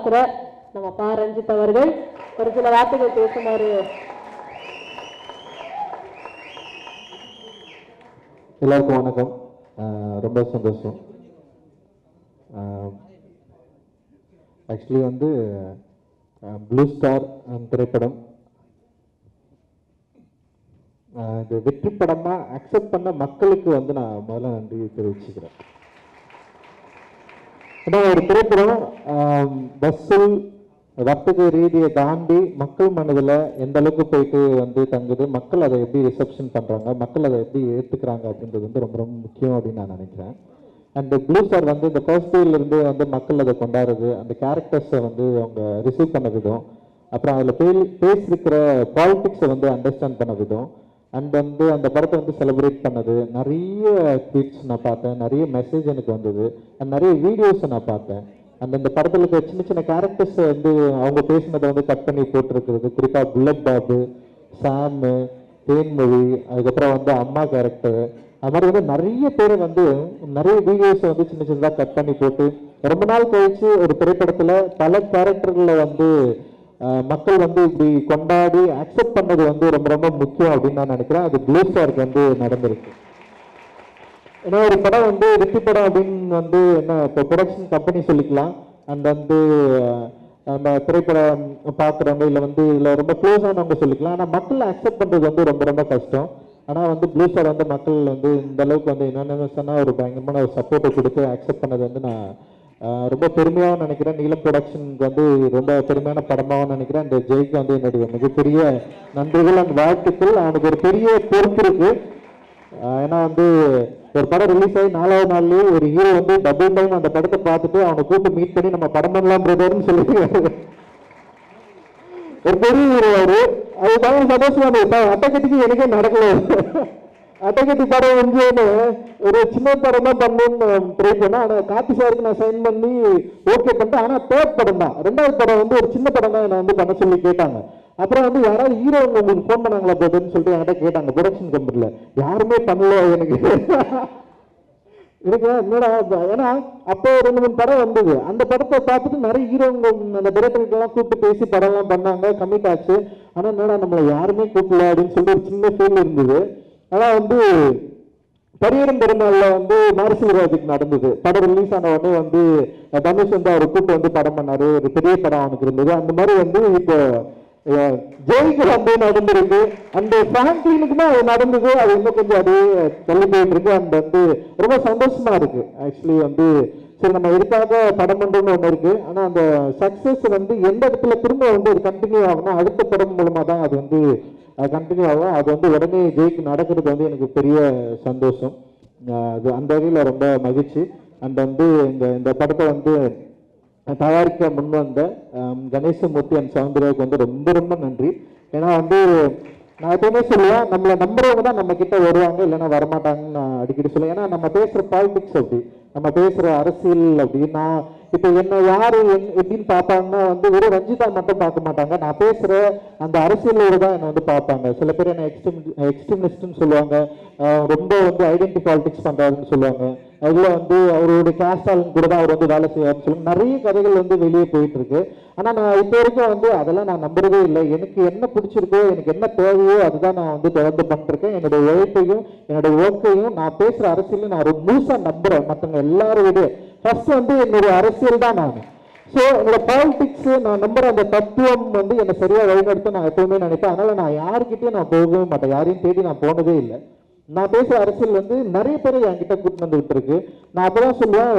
நம்ம பா ரஞ்சித் அவர்கள் ஒரு சில வார்த்தைகள் பேசுமாறு. எல்லாருக்கும் வணக்கம். ரொம்ப சந்தோஷம். ஆக்சுவலி வந்து ப்ளூ ஸ்டார் திரைப்படம் இது வெற்றி படமாக அக்செப்ட் பண்ண மக்களுக்கு வந்து நான் முதல்ல நன்றி தெரிவிச்சுக்கிறேன். ஏன்னா ஒரு திரைப்படம் பஸ்ஸில் வர்த்தக ரீதியை தாண்டி மக்கள் மனதில் எந்த அளவுக்கு போயிட்டு வந்து தங்குது, மக்கள் அதை எப்படி ரிசப்ஷன் பண்ணுறாங்க, மக்கள் அதை எப்படி ஏற்றுக்கிறாங்க அப்படின்றது வந்து ரொம்ப ரொம்ப முக்கியம் அப்படின்னு நான் நினைக்கிறேன். அண்ட் ப்ளூ ஸ்டார் வந்து இந்த ஃபர்ஸ்ட் டேலேருந்து வந்து மக்கள் அதை கொண்டாடுறது, அந்த கேரக்டர்ஸை வந்து அவங்க ரிசீவ் பண்ண விதம், அப்புறம் அதில் பேசியிருக்கிற பாலிட்டிக்ஸை வந்து அண்டர்ஸ்டாண்ட் பண்ண விதம், அண்ட் வந்து அந்த படத்தை வந்து செலிப்ரேட் பண்ணது, நிறைய ட்வீட்ஸ் நான் பார்த்தேன், நிறைய மெசேஜ் எனக்கு வந்தது, அண்ட் நிறைய வீடியோஸை நான் பார்த்தேன். அண்ட் அந்த படத்தில் இருக்க சின்ன சின்ன கேரக்டர்ஸை வந்து அவங்க பேசினதை வந்து கட் பண்ணி போட்டிருக்கிறது, குறிப்பாக புல்லட் பாபு, சாமு, தேன்மொழி, அதுக்கப்புறம் வந்து அம்மா கேரக்டர், அது மாதிரி வந்து நிறைய பேர் வந்து நிறைய வீடியோஸை வந்து சின்ன சின்னதாக கட் பண்ணி போட்டு ரொம்ப நாள் கழிச்சு ஒரு திரைப்படத்தில் பல கேரக்டர்களை வந்து மக்கள் வந்து இப்படி கொண்டாடி அக்செப்ட் பண்ணது வந்து ரொம்ப ரொம்ப முக்கியம் அப்படின்னு நான் நினைக்கிறேன். அது ப்ளூ ஸ்டாருக்கு வந்து நடந்திருக்கு. ஏன்னா ஒரு படம் வந்து வெற்றி படம் அப்படின்னு வந்து என்ன இப்போ ப்ரொடக்ஷன் கம்பெனி சொல்லிக்கலாம், அண்ட் வந்து நம்ம திரைப்படம் பார்க்குறவங்க இல்லை வந்து இதில் ரொம்ப க்ளோஸ் ஆனவங்க சொல்லிக்கலாம். ஆனால் மக்கள் அக்செப்ட் பண்ணுறது வந்து ரொம்ப ரொம்ப கஷ்டம். ஆனால் வந்து ப்ளூ ஸ்டார் வந்து மக்கள் வந்து இந்த அளவுக்கு வந்து என்னென்ன ஒரு பயங்கரமான ஒரு சப்போர்ட்டை கொடுத்து அக்செப்ட் பண்ணது வந்து நான் ரொம்ப பெருமையாக நினைக்கிறேன். நீலம் ப்ரொடக்ஷனுக்கு வந்து ரொம்ப பெருமையான படமாக நினைக்கிறேன். அந்த ஜெய்க்கு வந்து என்னுடைய மிகப்பெரிய நன்றிகள் அண்ட் வாழ்த்துக்கள். அவனுக்கு ஒரு பெரிய பொறுப்பு இருக்கு. ஏன்னா வந்து ஒரு படம் ரிலீஸ் ஆகி 4வது நாள்லேயே ஒரு ஹீரோ வந்து டபுள் டைம் அந்த படத்தை பார்த்துட்டு அவனை கூப்பிட்டு மீட் பண்ணி நம்ம படம் பண்ணலாம் பிரதர்னு சொல்லியிருக்காரு. ஒரு பெரிய ஹீரோ அவரு. அது தான் சந்தோஷமா அட்டைக்கட்டிக்கு எனக்கே நடக்கல. அட்டைக்கட்டி படம் வந்து ஒரு சின்ன படம் தான் பண்ணணும்னு ட்ரை பண்ணேன். ஆனால் கார்த்தி சாருக்கு நான் சைன் பண்ணி ஓகே பண்ணிட்டேன். ஆனால் தேர்ட் படம் தான், 2வது படம் வந்து ஒரு சின்ன படம் தான் என்னை வந்து பண்ண சொல்லி கேட்டாங்க. அப்புறம் வந்து யாராவது ஹீரோ உங்களுக்கு ஃபோன் பண்ணாங்களா போதுன்னு சொல்லிட்டு என்கிட்ட கேட்டாங்க ப்ரொடக்ஷன் கம்பெனியில். யாருமே பண்ணல எனக்கு. எனக்கு என்னடா, ஏன்னா அப்போ 2-3 படம் வந்தது. அந்த படத்தை பார்த்துட்டு நிறைய ஹீரோங்க அந்த டைரக்டர்லாம் கூப்பிட்டு பேசி படம்லாம் பண்ணாங்க, கமிட் ஆச்சு. ஆனால் என்னடா நம்மளை யாருமே கூப்பிடல அப்படின்னு சொல்லிட்டு ஒரு சின்ன ஃபீல் இருந்தது. ஆனால் வந்து பரியரும் பெருமாளில் வந்து மாரிசிவராஜுக்கு நடந்தது. படம் ரிலீஸ் ஆன உடனே வந்து தனுஷ் வந்து அவர் கூப்பிட்டு வந்து படம் பண்ணாரு. ஒரு பெரிய படம் அவனுக்கு இருந்தது. அந்த மாதிரி வந்து இப்போ ஜெய்க்கு வந்து நடந்திருக்கு. அந்த ஃபேமிலிக்கு தான் அது நடந்தது. அது இன்னும் கொஞ்சம் அப்படியே தள்ளி போயிட்டு இருக்கு. அந்த வந்து ரொம்ப சந்தோஷமா இருக்கு. ஆக்சுவலி வந்து சரி நம்ம எதுக்காக படம் பண்றோம்னு ஒன்று இருக்கு. ஆனால் அந்த சக்சஸ் வந்து எந்த இடத்துல திரும்ப வந்து ஒரு கண்டினியூ ஆகணும், அடுத்த படம் மூலமா தான் அது வந்து கண்டினியூ ஆகும். அது வந்து உடனே ஜெய்க்கு நடக்கிறது வந்து எனக்கு பெரிய சந்தோஷம். அது அந்த வகையில் ரொம்ப மகிழ்ச்சி. அண்ட் வந்து இந்த படத்தை வந்து தயாரிக்க முன் வந்த கணேசமூர்த்தி அண்ட் சௌந்தர்யாவுக்கு வந்து ரொம்ப ரொம்ப நன்றி. ஏன்னா வந்து நான் எப்பவுமே சொல்லுவேன், நம்மளை நம்புறவங்க தான் நம்ம கிட்ட வருவாங்க, இல்லைன்னா வரமாட்டாங்கன்னு நான் அடிக்கடி சொல்லுவேன். ஏன்னா நம்ம பேசுகிற பாலிடிக்ஸ் அப்படி, நம்ம பேசுகிற அரசியல் அப்படி. நான் இப்போ என்ன யார் எப்படின்னு பார்ப்பாங்கன்னா வந்து வெறும் ரஞ்சிதா மட்டும் பார்க்க மாட்டாங்க, நான் பேசுகிற அந்த அரசியலோடு தான் என்னை வந்து பார்ப்பாங்க. சில பேர் என்ன எக்ஸ்ட்ரீமிஸ்ட்னு சொல்லுவாங்க, ரொம்ப வந்து ஐடென்டி பாலிடிக்ஸ் பண்ணுறாருன்னு சொல்லுவாங்க. அதில் வந்து அவருடைய கேஸ்டாலும் கூட தான் அவர் வந்து வேலை செய்வார்னு சொல்லுவாங்க. நிறைய கதைகள் வந்து வெளியே போயிட்டு இருக்கு. ஆனால் நான் இப்போ வரைக்கும் வந்து அதெல்லாம் நான் நம்புறதே இல்லை. எனக்கு என்ன பிடிச்சிருக்கோ, எனக்கு என்ன தேவையோ அதுதான் நான் வந்து தொடர்ந்து பண்ணிருக்கேன். என்னுடைய உழைப்பையும் என்னுடைய ஒர்க்கையும் நான் பேசுகிற அரசியலையும் நான் ஒரு முழுசாக நம்புகிறேன். மற்றவங்க எல்லாரும் விட ஃபர்ஸ்ட் வந்து என்னுடைய அரசியல் தான் நான். ஸோ என்னோட பாலிடிக்ஸ் நான் நம்புற அந்த தத்துவம் வந்து என்னை சரியாக வழிநடத்த நான் எப்பவுமே நினைப்பேன். அதனால நான் யாருக்கிட்டையும் நான் போகவே மாட்டேன், யாரையும் தேடி நான் போனதே இல்லை. நான் பேசுகிற அரசியல் வந்து நிறைய பேரை என்கிட்ட கூட்டு வந்துகிட்டு இருக்கு. நான் அப்பதான் சொல்லுவேன்,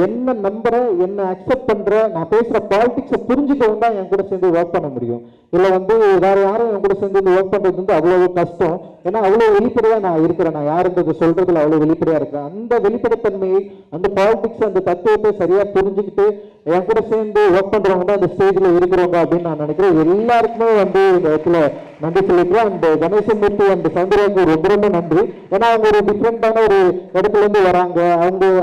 என்ன நம்புற, என்ன அக்செப்ட் பண்ற, நான் பேசுகிற பாலிடிக்ஸை புரிஞ்சுக்கவும் தான் என் கூட சேர்ந்து ஒர்க் பண்ண முடியும். இல்லை வந்து வேற யாரும் என் கூட சேர்ந்து ஒர்க் பண்ணுறது வந்து அவ்வளோ கஷ்டம். ஏன்னா அவ்வளோ வெளிப்படையாக நான் இருக்கிறேன், நான் யாருன்றது சொல்றதுல அவ்வளோ வெளிப்படையாக இருக்கிறேன். அந்த வெளிப்படைத்தன்மையை, அந்த பாலிடிக்ஸ், அந்த தத்துவத்தை சரியாக புரிஞ்சுக்கிட்டு என் கூட சேர்ந்து ஒர்க் பண்ணுறவங்க தான் அந்த ஸ்டேஜில் இருக்கிறவங்க அப்படின்னு நான் நினைக்கிறேன். எல்லாருக்குமே வந்து இந்த இடத்துல நன்றி சொல்லிக்கிறேன். அந்த கணேசமூர்த்தி அந்த சந்திராவுக்கு ரொம்ப ரொம்ப நன்றி. ஏன்னா அவங்க ஒரு டிஃப்ரெண்டான ஒரு இடத்துல இருந்து வராங்க.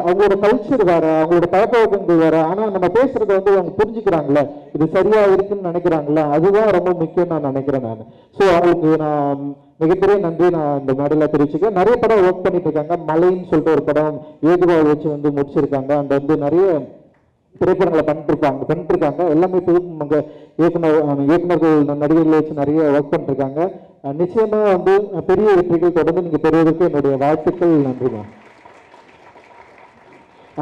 அவங்களோட கல்ச்சர் வேற, அவங்களோட பழக்கவழக்கங்கள் வேற. ஆனால் நம்ம பேசுறத வந்து அவங்க புரிஞ்சுக்கிறாங்களே, இது சரியா இருக்குன்னு நினைக்கிறாங்களா, அதுதான் ரொம்ப முக்கியம் நான் நினைக்கிறேன் நான். ஸோ அவங்களுக்கு நான் மிகப்பெரிய நன்றி நான் இந்த மேடையில் தெரிவிச்சுக்கிறேன். நிறைய படம் ஒர்க் பண்ணிட்டு இருக்காங்க. மலைன்னு சொல்லிட்டு ஒரு படம் ஏதுவா வச்சு வந்து முடிச்சிருக்காங்க. அந்த வந்து நிறைய திரைப்படங்களை பண்ணிருக்காங்க எல்லாமே இயக்குனர்கள் நடிகர்களை வச்சு நிறைய ஒர்க் பண்ணிருக்காங்க. நிச்சயமா வந்து பெரிய வெற்றிகள் தொடர்ந்து நீங்க பெறுவதற்கு என்னுடைய வாழ்த்துக்கள். நன்றிமா.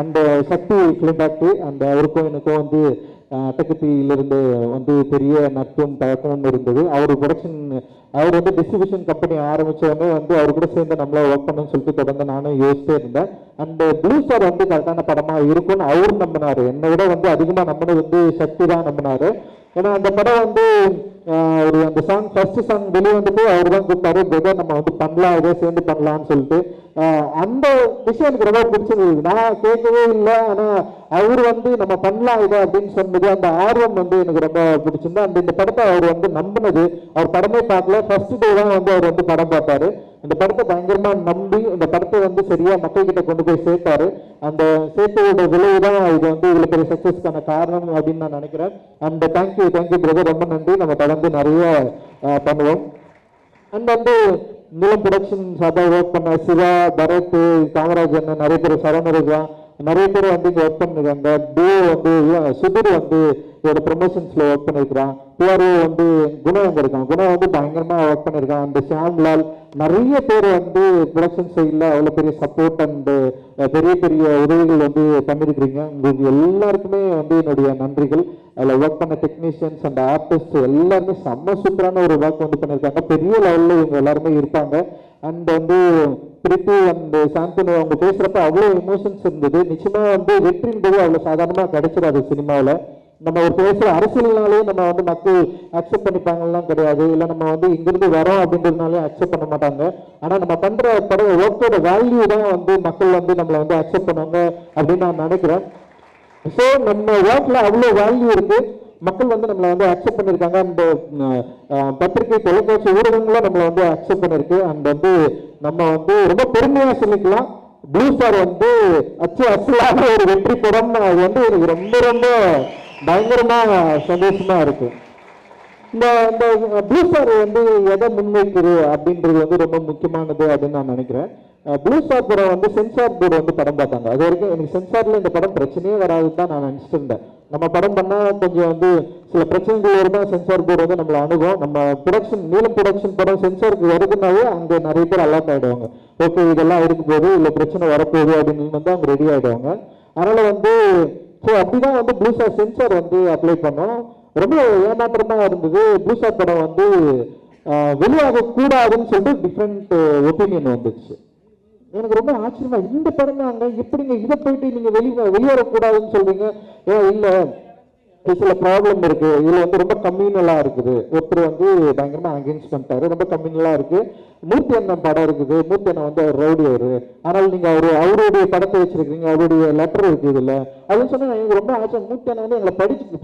அந்த சக்தி ஃபிலிம் ஃபேக்டரி அந்த அவருக்கும் எனக்கும் வந்து அட்டகத்தியிலிருந்து வந்து பெரிய நட்பும் பழக்கமும் இருந்தது. அவர் வந்து டிஸ்ட்ரிபியூஷன் கம்பெனி ஆரம்பிச்சோடனே வந்து அவர் கூட சேர்ந்து நம்மள ஒர்க் பண்ணணும்னு சொல்லிட்டு தொடர்ந்து நானும் யோசிச்சே இருந்தேன். அந்த ப்ளூ ஸ்டார் வந்து கரெக்டான படமா இருக்கும்னு அவரும் நம்பினாரு. என்னை விட வந்து அதிகமாக நம்பினது வந்து சக்தி தான் நம்பினாரு. ஏன்னா அந்த படம் வந்து ஒரு அந்த சாங் ஃபர்ஸ்ட் சாங் வெளியே வந்துட்டு அவர் தான் கூப்பிட்டாரு, பிரதர் நம்ம வந்து பண்ணலாம், ஏதோ சேர்ந்து பண்ணலாம்னு சொல்லிட்டு. அந்த விஷயம் எனக்கு ரொம்ப பிடிச்சிருந்தது. நான் கேட்கவே இல்லை, ஆனால் அவர் வந்து நம்ம பண்ணலாம் இதை அப்படின்னு சொன்னது அந்த ஆர்வம் வந்து எனக்கு ரொம்ப பிடிச்சிருந்தா. இந்த படத்தை அவர் வந்து நம்பினது, அவர் படமே பார்க்கல, ஃபர்ஸ்ட் டே தான் வந்து அவர் வந்து படம் பார்த்தாரு. இந்த படத்தை பயங்கரமா நம்பி இந்த படத்தை வந்து சரியா மக்கள் கிட்ட கொண்டு போய் சேர்த்தாரு. அந்த சேர்த்தோட விளைவு தான் இது வந்து இவ்வளவு பெரிய சக்சஸ்க்கான காரணம் அப்படின்னு நான் நினைக்கிறேன். அந்த தேங்க்யூ பிரதர், ரொம்ப நன்றி. நம்ம தொடர்ந்து நிறைய பண்ணுவோம். அண்ட் வந்து நிலம் ப்ரொடக்ஷன் சார்பாக ஒர்க் பண்ண சிவா, பரத், காமராஜன், நிறைய பேர், சரவணருக்கா நிறைய பேர் வந்து இங்கே ஒர்க் பண்ணிருக்காங்க. வந்து சுதீர் வந்து இதோட ப்ரொமோஷன்ஸ்ல ஒர்க் பண்ணிருக்கிறான். பிஆர்ஓ வந்து குணம் இருக்கான். குணம் வந்து பயங்கரமா ஒர்க் பண்ணிருக்கான். அந்த ஷாம்லால் நிறைய பேர் வந்து ப்ரொடக்ஷன் சைடில் அவ்வளோ பெரிய சப்போர்ட் அண்ட் பெரிய பெரிய உதவிகள் வந்து பண்ணிருக்கிறீங்க. உங்களுக்கு எல்லாருக்குமே வந்து என்னுடைய நன்றிகள். அதில் ஒர்க் பண்ண டெக்னீஷியன்ஸ் அண்ட் ஆர்டிஸ்ட் எல்லாருமே செம்ம சூப்பரான ஒரு ஒர்க் வந்து பண்ணியிருக்காங்க. பெரிய லெவலில் இவங்க எல்லாருமே இருப்பாங்க. அண்ட் வந்து பிரித்தி அண்ட் சாந்தனு அவங்க பேசுகிறப்ப அவ்வளோ எமோஷன்ஸ் இருந்தது. நிச்சயமாக வந்து வெற்றின்றது அவ்வளோ சாதாரணமாக கிடைச்சிடாது சினிமாவில். நம்ம ஒரு பேசுகிற அரசியல்னாலே நம்ம வந்து மக்கள் அக்செப்ட் பண்ணிப்பாங்கலாம் கிடையாது. இல்லை நம்ம வந்து இங்கிருந்து வரோம் அப்படின்றதுனாலே அக்செப்ட் பண்ண மாட்டாங்க. ஆனால் நம்ம பண்ணுற ஒர்க்கோட வேல்யூ தான் வந்து மக்கள் வந்து நம்மளை வந்து அக்செப்ட் பண்ணுவாங்க அப்படின்னு நான் நினைக்கிறேன். ஸோ நம்ம ஒர்க்கில் அவ்வளோ வேல்யூ இருக்கு. மக்கள் வந்து நம்மளை வந்து அக்செப்ட் பண்ணியிருக்காங்க. அந்த பத்திரிகை தொலைக்காட்சி ஊடகங்களும் நம்மளை வந்து அக்செப்ட் பண்ணியிருக்கு. அண்ட் வந்து நம்ம வந்து ரொம்ப பெருமையாக சொல்லிக்கலாம், ப்ளூ ஸ்டார் வந்து அசலான ஒரு வெற்றி படம். அது வந்து எனக்கு ரொம்ப ரொம்ப பயங்கரமா சந்தோஷமா இருக்கு. இந்த ப்ளூ ஸ்டார் வந்து எதை முன்வைக்குது அப்படின்றது வந்து ரொம்ப முக்கியமானது அப்படின்னு நான் நினைக்கிறேன். ப்ளூ ஸ்டார் படம் வந்து சென்சார் போர்டு வந்து படம் பார்த்தாங்க. அது வரைக்கும் எனக்கு சென்சார்ல இந்த படம் பிரச்சனையே வராதுன்னு தான் நான் நினைச்சிட்டு இருந்தேன். நம்ம படம் பண்ணா கொஞ்சம் வந்து சில பிரச்சனைகள் இருந்தால் சென்சார் போர்டு வந்து நம்மளை அணுகும். நம்ம நீலம் ப்ரொடக்ஷன் படம் சென்சாருக்கு வருதுனாவே அங்கே நிறைய பேர் அலர்ட் ஆகிடுவாங்க. ஓகே இதெல்லாம் இருக்கு போது இல்லை பிரச்சனை வரப்போகுது அப்படின்னு வந்து அவங்க ரெடி ஆகிடுவாங்க. அதனால வந்து ஸோ அப்படிதான் வந்து ப்ளூ ஸ்டார் சென்சார் வந்து அப்ளை பண்ணோம். ரொம்ப ஏமாற்றமா இருந்தது. ப்ளூ ஸ்டார் படம் வந்து வெளியாக கூடாதுன்னு சொல்லிட்டு டிஃப்ரெண்ட் ஒப்பீனியன் வந்துச்சு. எனக்கு ரொம்ப ஆச்சரியமா, இந்த படம் தாங்க எப்படிங்க இதை போயிட்டு நீங்க வெளியேறக்கூடாதுன்னு சொல்றீங்க? இல்லை சில ப்ராப்ளம் இருக்கு, இதுல வந்து ரொம்ப கம்யூனலா இருக்குது. ஒருத்தர் வந்து பயங்கரமா அகேன்ஸ்ட் பண்ணிட்டாரு, ரொம்ப கம்யூனலா இருக்கு. மூர்த்தி அண்ணன் படம் இருக்குது, மூர்த்தி அண்ணன் வந்து அவர் ரவுடி ஆனால் நீங்க அவருடைய படத்தை வச்சிருக்கீங்க, அவருடைய லெட்டர் இருக்கு இதுல அப்படின்னு சொன்னா எனக்கு ரொம்ப ஆச்சரியம். மூர்த்தி அண்ணன் வந்து எங்களை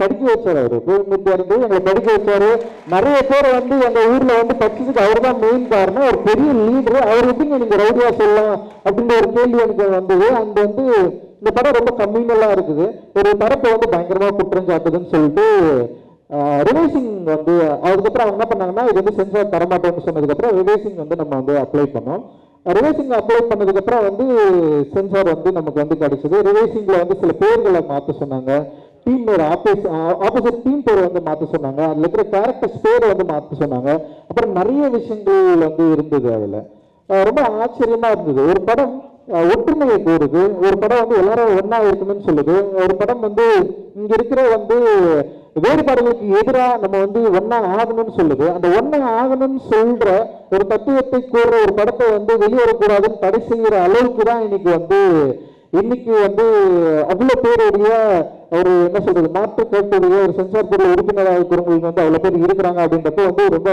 படிக்க வச்சாரு. அவரு மூர்த்தி அண்ணன் எங்களை படிக்க வச்சாரு. நிறைய பேர் வந்து எங்க ஊர்ல வந்து படிச்சதுக்கு அவர் தான் மெயின் காரணம். ஒரு பெரிய லீடரு. அவர் எப்படிங்க நீங்க ரவுடியா சொல்லலாம் அப்படின்ற ஒரு கேள்வி எனக்கு வந்தது. அந்த வந்து இந்த படம் ரொம்ப கம்யூனலா இருக்குது. ஒரு தரப்பை வந்து பயங்கரமா குற்றம் சாட்டுதுன்னு சொல்லிட்டு ரிவைசிங் வந்து அதுக்கப்புறம் அவங்க என்ன பண்ணாங்கன்னா இது வந்து சென்சார் தரமாட்டோம்னு சொன்னதுக்கப்புறம் ரிவைசிங் வந்து நம்ம வந்து அப்ளை பண்ணோம். ரிவைசிங் அப்ளை பண்ணதுக்கப்புறம் வந்து சென்சார் வந்து நமக்கு வந்து கிடைச்சது. ரிவைசிங்ல வந்து சில பேர்களை மாற்ற சொன்னாங்க. டீம் பேர் ஆப்போசிட் டீம் பேர் வந்து மாற்ற சொன்னாங்க. அதுல இருக்கிற கேரக்டர்ஸ் பேரை வந்து மாற்ற சொன்னாங்க. அப்புறம் நிறைய விஷயங்கள் வந்து இருந்தது. அதுல ரொம்ப ஆச்சரியமா இருந்தது. ஒரு படம் ஒற்றுமையை கூறுது, ஒரு படம் வந்து எல்லாரும் ஒன்னா இருக்கணும்னு சொல்லுது, ஒரு படம் வந்து இங்க இருக்கிற வந்து வேறுபாடுகளுக்கு எதிராக நம்ம வந்து ஒன்னா ஆகணும்னு சொல்லுது. அந்த ஒன்னா ஆகணும்னு சொல்ற ஒரு தத்துவத்தை கூறுற ஒரு படத்தை வந்து வெளியேறக்கூடாதுன்னு தடை செய்கிற அளவுக்கு தான் இன்னைக்கு வந்து அவ்வளவு பேருடைய ஒரு என்ன சொல்றது மாற்று கருத்துடைய ஒரு சென்சார் போர்டு உறுப்பினராக இருக்கிறவங்களுக்கு வந்து அவ்வளவு பேர் இருக்கிறாங்க அப்படின்றப்ப வந்து ரொம்ப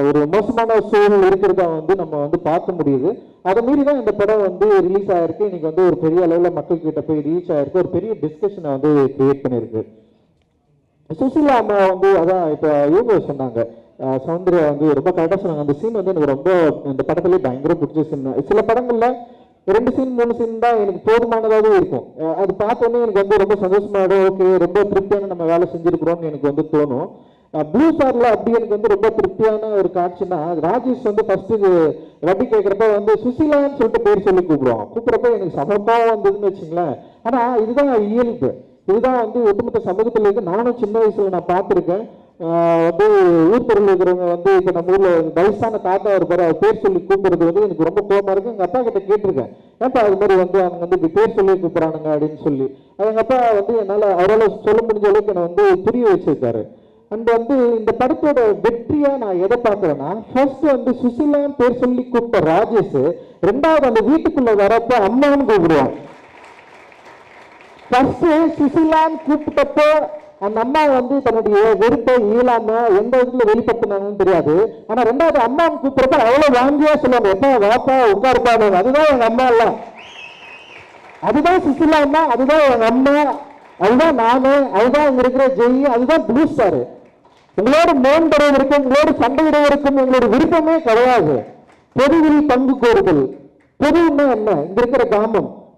ஒரு மோசமான சூழல் இருக்கிறத வந்து நம்ம வந்து பார்க்க முடியுது. அதை மீறி தான் இந்த படம் வந்து ரிலீஸ் ஆயிருக்கு. இன்னைக்கு வந்து ஒரு பெரிய அளவில் மக்கள் கிட்ட போய் ரீச் ஆயிருக்கு. ஒரு பெரிய டிஸ்கஷனை வந்து கிரியேட் பண்ணியிருக்கு. சுசிலா அம்மா வந்து அதான் இப்போ இவங்க சொன்னாங்க, சௌந்தர்யா வந்து ரொம்ப கரெக்டாக சொன்னாங்க. அந்த சீன் வந்து எனக்கு ரொம்ப இந்த படத்துலேயே பயங்கர பிடிச்ச சீன். சில படங்கள்ல 2 சீன் 3 சீன் தான் எனக்கு போதுமானதாகவே இருக்கும். அது பார்த்தோன்னே எனக்கு வந்து ரொம்ப சந்தோஷமாயிடும். ஓகே ரொம்ப திருப்தியான நம்ம வேலை செஞ்சிருக்கிறோம்னு எனக்கு வந்து தோணும். ப்ளூ ஸ்டார்ல அப்படி எனக்கு வந்து ரொம்ப திருப்தியான ஒரு காட்சினா, ராஜேஷ் வந்து ஃபர்ஸ்ட் வட்டி கேட்கிறப்ப வந்து சுசிலான்னு சொல்லிட்டு பேர் சொல்லி கூப்பிடுவான். கூப்பிடுறப்ப எனக்கு சமப்பாக வந்ததுன்னு வச்சுங்களேன். ஆனா இதுதான் இயல்பு. இதுதான் வந்து ஒட்டுமொத்த சமூகத்தில் இருக்கு. நானும் சின்ன வயசுல நான் பார்த்துருக்கேன். வந்து ஊர் தெருவில் இருக்கிறவங்க வந்து இப்போ நம்ம ஊர்ல வயசான தாத்தா இருப்பாரு, அவர் பேர் சொல்லி கூப்பிடுறது வந்து எனக்கு ரொம்ப கோபமா இருக்கு. எங்க அப்பா கிட்ட கேட்டிருக்கேன், ஏன்ப்பா அது மாதிரி வந்து அவங்க வந்து இப்படி பேர் சொல்லி கூப்பிடுறானுங்க அப்படின்னு சொல்லி. எங்க அப்பா வந்து என்னால அவரால் சொல்ல முடிஞ்ச அளவுக்கு என்னை வந்து புரிய வச்சிருக்காரு. அண்ட் வந்து இந்த படத்தோட வெற்றியா நான் எதை பார்க்கறேன்னா, ஃபர்ஸ்ட் வந்து சுசிலான்னு பேர் சொல்லி கூப்பிட்ட ராஜேஷ், ரெண்டாவது அந்த வீட்டுக்குள்ள வரப்ப அம்மான்னு கூப்பிடுவான். ஃபர்ஸ்ட் சுசிலான்னு கூப்பிட்டப்போ அந்த அம்மா வந்து தன்னுடைய வெறுப்பை இயலாம எந்த இடத்துல வெளிப்படுத்தினாங்கன்னு தெரியாது. ஆனா ரெண்டாவது அம்மான்னு கூப்பிடுறப்ப அவ்வளவு வாங்கியா சொல்லுவாங்க, எப்ப வாப்பா உட்காருப்பாங்க. அதுதான் எங்க அம்மா இல்ல, அதுதான் சுசிலா அம்மா, அதுதான் எங்க அம்மா, அதுதான் நானு, அதுதான் இங்க இருக்கிற ஜெய், அதுதான் ப்ளூ ஸ்டார். உங்களோட மேம்படுவதற்கும் உங்களோட சண்டையிடுவதற்கும் உங்களோட விருப்பமே கிடையாது. பொதுவில் பங்கு கோருதல். பொதுன்னா என்ன? இங்க இருக்கிற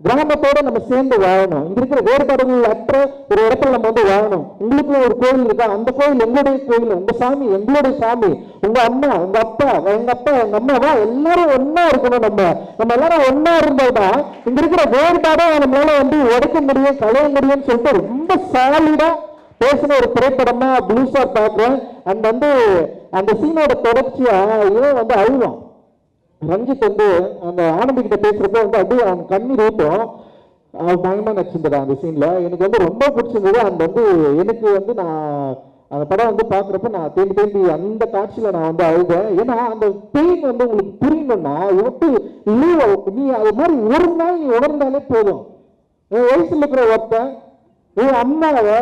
கிராமத்தோட நம்ம சேர்ந்து வாழணும். இங்க இருக்கிற வேறுபாடுகள் அற்ற ஒரு இடத்துல நம்ம வந்து வாழணும். உங்களுக்கு ஒரு கோவில் இருக்கா, அந்த கோவில் எங்களுடைய கோவில், உங்க சாமி எங்களுடைய சாமி, உங்க அம்மா உங்க அப்பா எங்க அம்மாவா, எல்லாரும் ஒன்னா இருக்கணும். நம்ம எல்லாரும் ஒன்னா இருந்தோம்னா இங்க இருக்கிற வேறுபாடை நம்மளால வந்து உடைக்க முடியும், களைய முடியும்னு சொல்லிட்டு ரொம்ப சாலிடா பேசின ஒரு திரைப்படமா ப்ளூ ஸ்டார் பார்க்கிறேன். அண்ட் வந்து அந்த சீனோட தொடர்ச்சியா இவன் வந்து அழுவான். ரஞ்சித் வந்து அந்த ஆனந்தி கிட்ட பேசுறப்போ வந்து அப்படியே அவன் கண்ணீர் ஊட்டும். பயமா நடிச்சிருந்தா அந்த சீன்ல. எனக்கு வந்து ரொம்ப பிடிச்சிருந்தது. அந்த வந்து எனக்கு வந்து நான் அந்த படம் வந்து பாக்குறப்ப நான் தேம்பி அந்த காட்சியில நான் வந்து அழுதேன். ஏன்னா அந்த பெயின் வந்து உங்களுக்கு புரியணும்னா நீ அது மாதிரி ஒரு நாள் நீ உணர்ந்தாலே போதும். வயசுல இருக்கிற ஒருத்தன் உன் அம்மாவை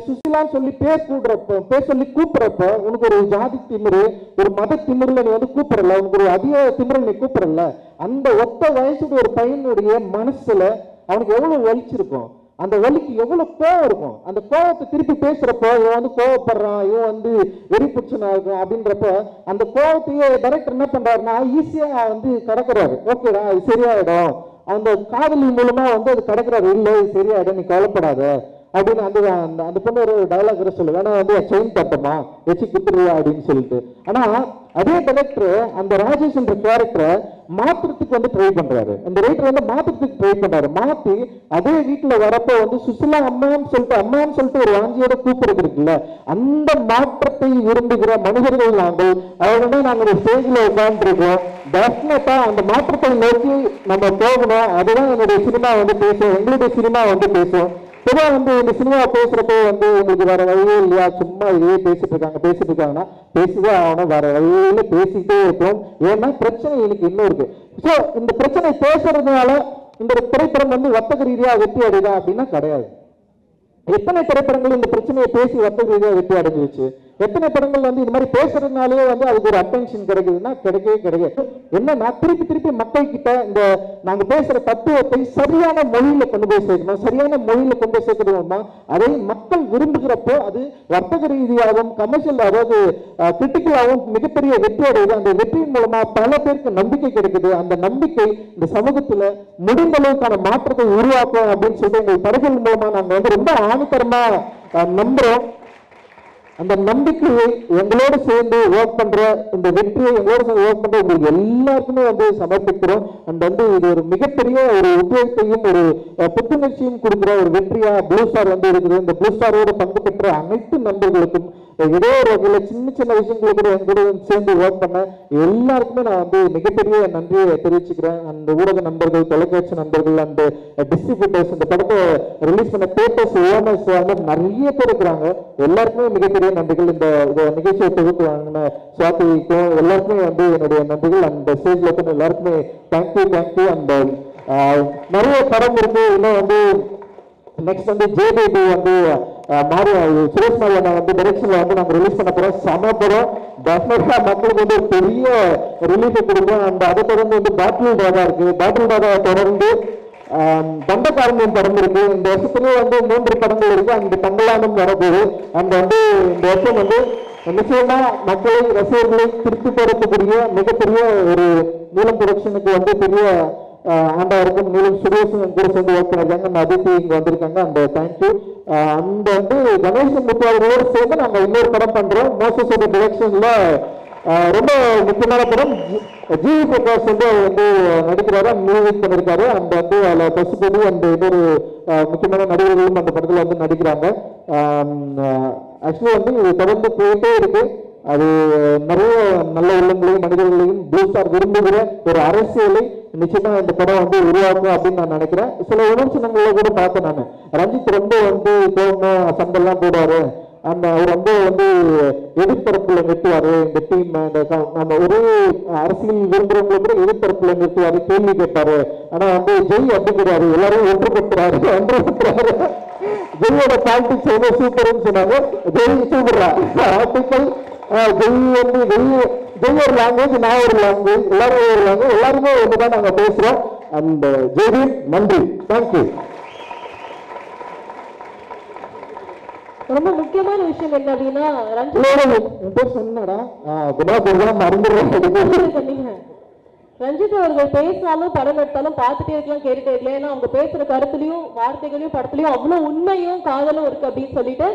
சுசிலான்னு சொல்லி பேர் சொல்லி கூப்பிடுறப்ப உனக்கு ஒரு ஜாதி திமிரு, ஒரு மத திமிருல நீ வந்து கூப்பிடல, உனக்கு ஒரு அதிக திமிரில் நீ கூப்பிடல. அந்த ஒத்த வயசுடைய ஒரு பையனுடைய மனசுல அவனுக்கு எவ்வளவு வலிச்சிருக்கும், அந்த வலிக்கு எவ்வளவு கோவம் இருக்கும். அந்த கோவத்தை திருப்பி பேசுறப்போ இவன் வந்து கோவப்படுறான், இவன் வந்து வெறி புடிச்சனா இருக்கும் அப்படின்றப்ப அந்த கோவத்தையே டைரக்டர் என்ன பண்றாருன்னா ஈஸியா வந்து கடக்கிறாரு. ஓகேடா இது சரியாயிடும், அந்த காதலி மூலமா வந்து அது கடக்கிறாரு. இல்லை சரியாயிடும், நீ கவலைப்படாத அப்படின்னு அந்த பொண்ணு ஒரு டயலாக் சொல்லு, வேணா வந்து செயின் தட்டமா வச்சு குத்துருவா அப்படின்னு சொல்லிட்டு. ஆனா அதே டைரக்டர் அந்த ராஜேஷ் என்ற கேரக்டரை மாத்திரத்துக்கு வந்து ட்ரை பண்றாரு. அந்த ரைட்டர் வந்து மாத்திரத்துக்கு ட்ரை பண்றாரு. மாத்தி அதே வீட்டுல வரப்போ வந்து சுசிலா அம்மான்னு சொல்லிட்டு ஒரு வாஞ்சியோட கூப்பிடுறது இருக்குல்ல, அந்த மாற்றத்தை விரும்புகிற மனிதர்கள் நாங்கள். அதனால நாங்க ஒரு ஸ்டேஜ்ல உட்கார்ந்துருக்கோம். டெஃபினட்டா அந்த மாற்றத்தை நோக்கி நம்ம போகணும். அதுதான் என்னுடைய சினிமா வந்து பேசும், எங்களுடைய சினிமா வந்து பேசும். பொதுவாக வந்து இந்த சினிமா பேசுறப்போ வந்து உங்களுக்கு வேற வழியே இல்லையா, சும்மா இதே பேசிட்டு இருக்காங்கன்னா பேசிதான் ஆகணும், வேற வழியில பேசிக்கிட்டே இருப்போம். ஏன்னா பிரச்சனை எனக்கு இன்னும் இருக்கு. ஸோ இந்த பிரச்சனை பேசுறதுனால இந்த திரைப்படம் வந்து வர்த்தக ரீதியா வெற்றி அடையுதா அப்படின்னா கிடையாது. எத்தனை திரைப்படங்கள் இந்த பிரச்சனையை பேசி வர்த்தக ரீதியா வெற்றி அடைஞ்சிருச்சு? எத்தனை படங்கள் வந்து இந்த மாதிரி பேசுறதுனாலே வந்து அதுக்கு ஒரு அட்டென்ஷன் கிடைக்குதுன்னா கிடைக்கவே கிடையாது. என்னன்னா திருப்பி மக்கள் கிட்ட இந்த நாங்க பேசுற தத்துவத்தை சரியான மொழியில கொண்டு போய் சேர்க்கணும். சரியான மொழியில கொண்டு போய் சேர்க்கணும்னா அதை மக்கள் விரும்புகிறப்போ அது வர்த்தக ரீதியாகவும் கமர்ஷியல், அதாவது கிரிட்டிக்கலாகவும் மிகப்பெரிய வெற்றி அடையுது. அந்த வெற்றியின் மூலமா பல பேருக்கு நம்பிக்கை கிடைக்குது. அந்த நம்பிக்கை இந்த சமூகத்துல முடிந்த அளவுக்கான மாற்றத்தை உருவாக்கும் அப்படின்னு சொல்லிட்டு எங்கள் படங்கள் மூலமா நாங்க வந்து ரொம்ப ஆணித்தரமா நம்புறோம். அந்த நம்பிக்கையை எங்களோடு சேர்ந்து ஒர்க் பண்ற, இந்த வெற்றியை எங்களோடு சேர்ந்து ஒர்க் பண்ற உங்களுக்கு எல்லாருக்குமே வந்து சமர்ப்பிக்கிறோம். அண்ட் வந்து இது ஒரு மிகப்பெரிய ஒரு உத்வேகத்தையும் ஒரு புத்துணர்ச்சியும் கொடுக்குற ஒரு வெற்றியா ப்ளூ ஸ்டார் வந்து இருக்குது. இந்த ப்ளூ ஸ்டாரோட பங்கு பெற்ற அனைத்து நண்பர்களுக்கும் ஏதோ ஒரு வகையில் சின்ன விஷயங்களை கூட என் கூட சேர்ந்து ஒர்க் பண்ண எல்லாருக்குமே நான் வந்து மிகப்பெரிய நன்றியை தெரிவிச்சுக்கிறேன். அந்த ஊடக நண்பர்கள், தொலைக்காட்சி நண்பர்கள், அந்த டிஸ்ட்ரிபியூட்டர்ஸ், இந்த படத்தை ரிலீஸ் பண்ண பேப்பர்ஸ், ஓனர்ஸ், நிறைய பேர் இருக்கிறாங்க. எல்லாருக்குமே மிகப்பெரிய நன்றிகள். இந்த நிகழ்ச்சியை தொகுத்து வாங்கின சுவாதிக்கும் எல்லாருக்குமே வந்து என்னுடைய நன்றிகள். அந்த ஸ்டேஜ்ல இருக்கிற எல்லாருக்குமே தேங்க்யூ. அந்த நிறைய படம் இருக்கு. இன்னும் வந்து நெக்ஸ்ட் வந்து ஜேபிபி வந்து சுரேஷ் மாரியண்ணா வந்து டைரக்ஷன்ல வந்து நாங்க ரிலீஸ் பண்ண போறோம். சம படம். டெஃபினட்டா மக்களுக்கு வந்து பெரிய ரிலீஃப் கொடுக்கும். அந்த அதை தொடர்ந்து வந்து பாட்டில் டாகா இருக்கு. பாட்டில் டாகா தொடர்ந்து தண்டகாரண்யம் படம் இருக்கு. இந்த வருஷத்துலயே வந்து 3 படங்கள் இருக்கு. அந்த தங்கலானம் வரப்போகுது. அந்த வந்து இந்த வருஷம் வந்து நிச்சயமா மக்களை, ரசிகர்களை திருப்திப்படுத்தக்கூடிய மிகப்பெரிய ஒரு நீலம் ப்ரொடக்ஷனுக்கு வந்து பெரிய ஆண்டா இருக்கும். நீலம் சுரேஷன் கூட சேர்ந்து ஒர்க் பண்ணிருக்காங்க. அந்த அதித்தி இங்க வந்திருக்காங்க. அந்த தேங்க்யூ. அந்த வந்து கணேசன் முத்துவாளர்களோடு சேர்ந்து நாங்க இன்னொரு படம் பண்றோம். மோசஸோட டைரக்ஷன்ல ரொம்ப முக்கியமான படம். ஜிவி பிரகாஷ் வந்து அவர் வந்து நடிக்கிறாரு, மியூசிக் பண்ணியிருக்காரு. அந்த வந்து அதில் பசுபதி அந்த இன்னொரு முக்கியமான நடிகர்களும் அந்த படத்தில் வந்து நடிக்கிறாங்க. ஆக்சுவலி வந்து இது தொடர்ந்து போயிட்டே இருக்கு. அது நிறைய நல்ல உள்ளங்களையும் மனிதர்களையும் ப்ளூ ஸ்டார் விரும்புகிற ஒரு அரசியலை நிச்சயமா இந்த படம் வந்து உருவாக்கும் அப்படின்னு நான் நினைக்கிறேன். சில விமர்சனங்களை கூட பார்த்தேன் நான். ரஞ்சித் ரொம்ப வந்து கோபம் சண்டெல்லாம் போடுவாரு, அந்த அவர் ரொம்ப வந்து எதிர்த்தரப்புல நிறுத்துவாரு இந்த டீம். நம்ம ஒரே அரசியல் விரும்புறவங்களை கூட எதிர்த்தரப்புல நிறுத்துவாரு, கேள்வி கேட்பாரு. ஆனா வந்து ஜெய் அப்படி கிடையாது, எல்லாரும் ஒன்றுபடுத்துறாரு. ஜெயோட பாலிடிக்ஸ் வந்து சூப்பர்னு சொன்னாங்க. ஜெய் சூப்பரா ஆர்டிக்கல். ஜெய் வந்து ஜெய் ஒரு லாங்குவேஜ், நான் ஒரு லாங்குவேஜ், எல்லாரும் ஒரு லாங்குவேஜ், எல்லாருமே ஒன்றுதான் நாங்க பேசுறோம். அந்த ஜெயின் நன்றி, தேங்க்யூ. ரொம்ப முக்கியமான விஷயம் என்ன அப்படின்னா ரஞ்சித் சொன்னடா மறந்துடுறேன். ரஞ்சித் அவர்கள் பேசினாலும் படம் எடுத்தாலும் பார்த்துட்டே இருக்கலாம், கேட்டுட்டே இருக்கலாம். ஏன்னா அவங்க பேசுற கருத்துலயும் வார்த்தைகளையும் படத்துலயும் அவ்வளவு உண்மையும் காதலும் இருக்கு அப்படின்னு சொல்லிட்டு